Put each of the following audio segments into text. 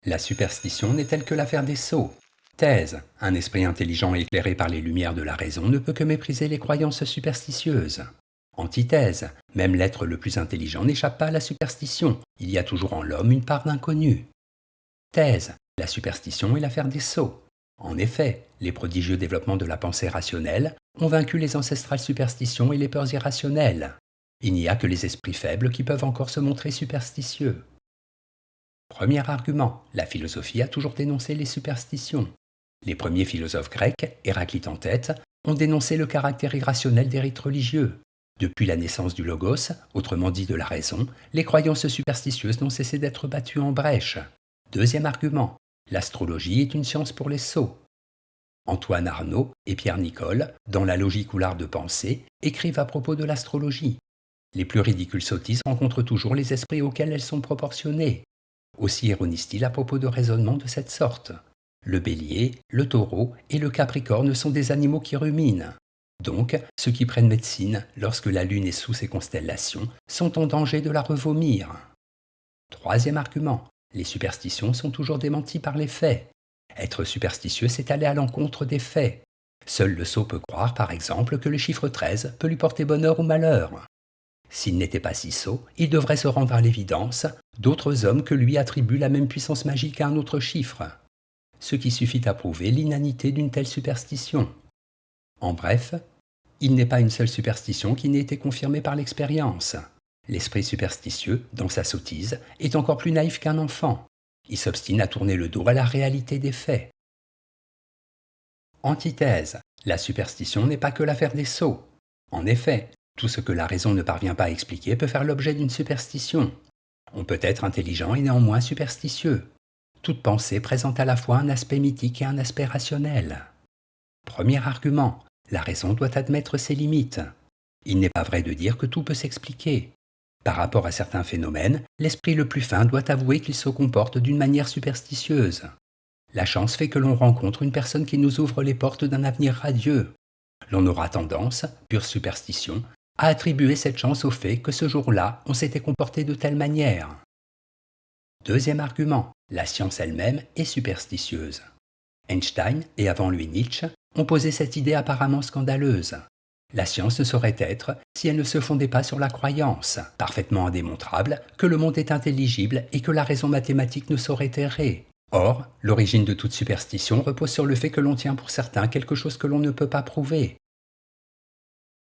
La superstition n'est-elle que l'affaire des sots? Thèse. Un esprit intelligent éclairé par les lumières de la raison ne peut que mépriser les croyances superstitieuses. Antithèse. Même l'être le plus intelligent n'échappe pas à la superstition. Il y a toujours en l'homme une part d'inconnu. Thèse. La superstition est l'affaire des sots. En effet, les prodigieux développements de la pensée rationnelle ont vaincu les ancestrales superstitions et les peurs irrationnelles. Il n'y a que les esprits faibles qui peuvent encore se montrer superstitieux. Premier argument, la philosophie a toujours dénoncé les superstitions. Les premiers philosophes grecs, Héraclite en tête, ont dénoncé le caractère irrationnel des rites religieux. Depuis la naissance du logos, autrement dit de la raison, les croyances superstitieuses n'ont cessé d'être battues en brèche. Deuxième argument, l'astrologie est une science pour les sots. Antoine Arnauld et Pierre Nicole, dans La logique ou l'art de penser, écrivent à propos de l'astrologie. Les plus ridicules sottises rencontrent toujours les esprits auxquels elles sont proportionnées. Aussi ironise-t-il à propos de raisonnements de cette sorte. Le bélier, le taureau et le capricorne sont des animaux qui ruminent. Donc, ceux qui prennent médecine, lorsque la lune est sous ces constellations, sont en danger de la revomir. Troisième argument, les superstitions sont toujours démenties par les faits. Être superstitieux, c'est aller à l'encontre des faits. Seul le sot peut croire, par exemple, que le chiffre 13 peut lui porter bonheur ou malheur. S'il n'était pas si sot, il devrait se rendre à l'évidence, d'autres hommes que lui attribuent la même puissance magique à un autre chiffre. Ce qui suffit à prouver l'inanité d'une telle superstition. En bref, il n'est pas une seule superstition qui n'ait été confirmée par l'expérience. L'esprit superstitieux, dans sa sottise, est encore plus naïf qu'un enfant. Il s'obstine à tourner le dos à la réalité des faits. Antithèse. La superstition n'est pas que l'affaire des sots. En effet, tout ce que la raison ne parvient pas à expliquer peut faire l'objet d'une superstition. On peut être intelligent et néanmoins superstitieux. Toute pensée présente à la fois un aspect mythique et un aspect rationnel. Premier argument, la raison doit admettre ses limites. Il n'est pas vrai de dire que tout peut s'expliquer. Par rapport à certains phénomènes, l'esprit le plus fin doit avouer qu'il se comporte d'une manière superstitieuse. La chance fait que l'on rencontre une personne qui nous ouvre les portes d'un avenir radieux. L'on aura tendance, pure superstition, à attribuer cette chance au fait que ce jour-là, on s'était comporté de telle manière. Deuxième argument, la science elle-même est superstitieuse. Einstein, et avant lui Nietzsche, ont posé cette idée apparemment scandaleuse. La science ne saurait être si elle ne se fondait pas sur la croyance, parfaitement indémontrable, que le monde est intelligible et que la raison mathématique ne saurait errer. Or, l'origine de toute superstition repose sur le fait que l'on tient pour certain quelque chose que l'on ne peut pas prouver.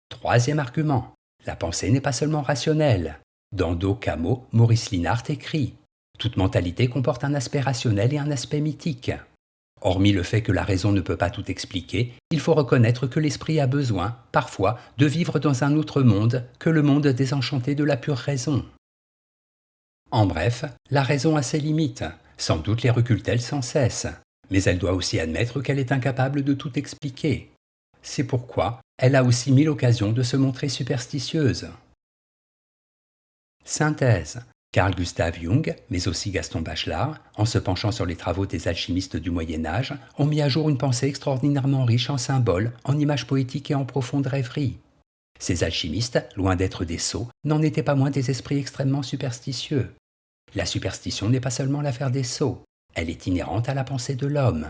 Troisième argument, la pensée n'est pas seulement rationnelle. Dans Do Camo, Maurice Linhart écrit « Toute mentalité comporte un aspect rationnel et un aspect mythique. Hormis le fait que la raison ne peut pas tout expliquer, il faut reconnaître que l'esprit a besoin, parfois, de vivre dans un autre monde que le monde désenchanté de la pure raison. » En bref, la raison a ses limites. Sans doute les recule-t-elle sans cesse, mais elle doit aussi admettre qu'elle est incapable de tout expliquer. C'est pourquoi elle a aussi mille occasions de se montrer superstitieuse. Synthèse. Carl Gustav Jung, mais aussi Gaston Bachelard, en se penchant sur les travaux des alchimistes du Moyen-Âge, ont mis à jour une pensée extraordinairement riche en symboles, en images poétiques et en profondes rêveries. Ces alchimistes, loin d'être des sots, n'en étaient pas moins des esprits extrêmement superstitieux. La superstition n'est pas seulement l'affaire des sots, elle est inhérente à la pensée de l'homme.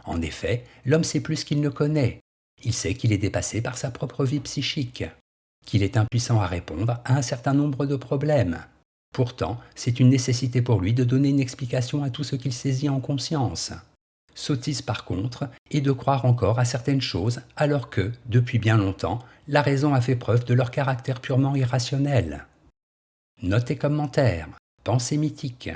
En effet, l'homme sait plus qu'il ne connaît. Il sait qu'il est dépassé par sa propre vie psychique, qu'il est impuissant à répondre à un certain nombre de problèmes. Pourtant, c'est une nécessité pour lui de donner une explication à tout ce qu'il saisit en conscience. Sottise par contre est de croire encore à certaines choses alors que, depuis bien longtemps, la raison a fait preuve de leur caractère purement irrationnel. Note et commentaire. Pensée mythique.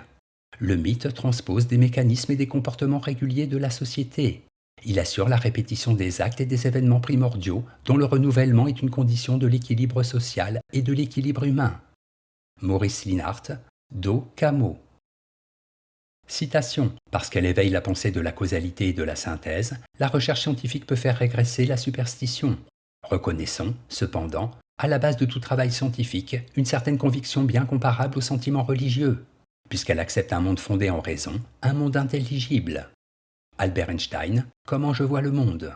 Le mythe transpose des mécanismes et des comportements réguliers de la société. Il assure la répétition des actes et des événements primordiaux dont le renouvellement est une condition de l'équilibre social et de l'équilibre humain. Maurice Linhart, Do Camo. Citation. Parce qu'elle éveille la pensée de la causalité et de la synthèse, la recherche scientifique peut faire régresser la superstition. Reconnaissons, cependant, à la base de tout travail scientifique, une certaine conviction bien comparable au sentiment religieux, puisqu'elle accepte un monde fondé en raison, un monde intelligible. Albert Einstein, Comment je vois le monde.